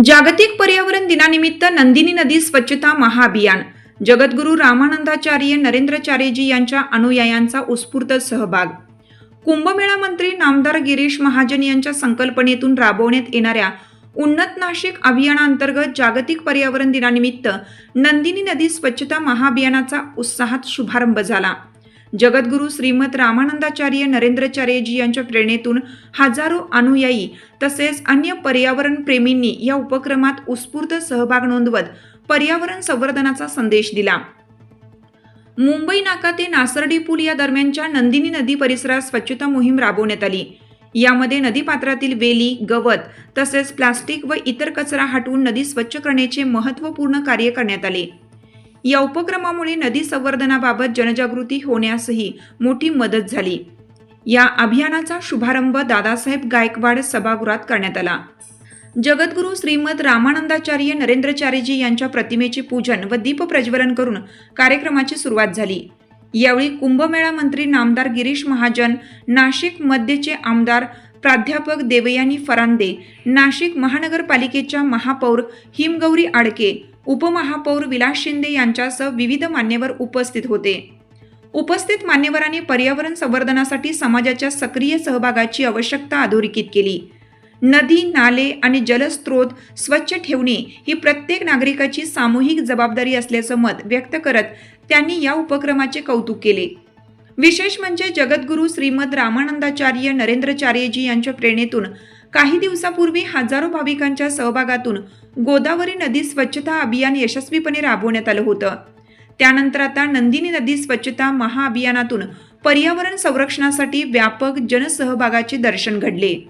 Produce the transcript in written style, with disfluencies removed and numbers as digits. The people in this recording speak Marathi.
जागतिक पर्यावरण दिनानिमित्त नंदिनी नदी स्वच्छता महाअभियान. जगद्गुरू रामानंदाचार्य नरेंद्रचार्यजी यांच्या अनुयायांचा उत्स्फूर्त सहभाग. कुंभमेळा मंत्री नामदार गिरीश महाजन यांच्या संकल्पनेतून राबवण्यात येणाऱ्या उन्नत नाशिक अभियानांतर्गत जागतिक पर्यावरण दिनानिमित्त नंदिनी नदी स्वच्छता महाअभियानाचा उत्साहात शुभारंभ झाला. जगद्गुरू श्रीमद रामानंदाचार्य नरेंद्रचार्यजी यांच्या प्रेरणेतून हजारो अनुयायी तसेच अन्य पर्यावरण प्रेमींनी या उपक्रमात उत्स्फूर्त सहभाग नोंदवत पर्यावरण संवर्धनाचा संदेश दिला. मुंबई नाका ते नासर्डी पूल या दरम्यानच्या नंदिनी नदी परिसरात स्वच्छता मोहीम राबवण्यात आली. यामध्ये नदीपात्रातील वेली, गवत तसेच प्लास्टिक व इतर कचरा हटवून नदी स्वच्छ करण्याचे महत्त्वपूर्ण कार्य करण्यात आले. या उपक्रमामुळे नदी संवर्धनाबाबत जनजागृती होण्यासही मोठी मदत झाली. या अभियानाचा शुभारंभ दादासाहेब गायकवाड सभागृहात करण्यात आला. जगद्गुरू श्रीमद रामानंदाचार्य नरेंद्रचार्यजी यांच्या प्रतिमेचे पूजन व दीप प्रज्वलन करून कार्यक्रमाची सुरुवात झाली. यावेळी कुंभमेळा मंत्री नामदार गिरीश महाजन, नाशिक मध्यचे आमदार प्राध्यापक देवयानी फरांदे, नाशिक महानगरपालिकेच्या महापौर हिमगौरी आडके, उपमहापौर विलास शिंदे यांच्यासह विविध मान्यवर उपस्थित होते. उपस्थित मान्यवरांनी पर्यावरण संवर्धनासाठी समाजाच्या सक्रिय सहभागाची आवश्यकता अधोरेखित केली. नदी, नाले आणि जलस्रोत स्वच्छ ठेवणे ही प्रत्येक नागरिकाची सामूहिक जबाबदारी असल्याचं मत व्यक्त करत त्यांनी या उपक्रमाचे कौतुक केले. विशेष म्हणजे जगद्गुरू श्रीमद रामानंदाचार्य नरेंद्रचार्यजी यांच्या प्रेरणेतून काही दिवसापूर्वी हजारो भाविकांच्या सहभागातून गोदावरी नदी स्वच्छता अभियान यशस्वीपणे राबवण्यात आलं होतं. त्यानंतर आता नंदिनी नदी स्वच्छता महाअभियानातून पर्यावरण संरक्षणासाठी व्यापक जनसहभागाचे दर्शन घडले.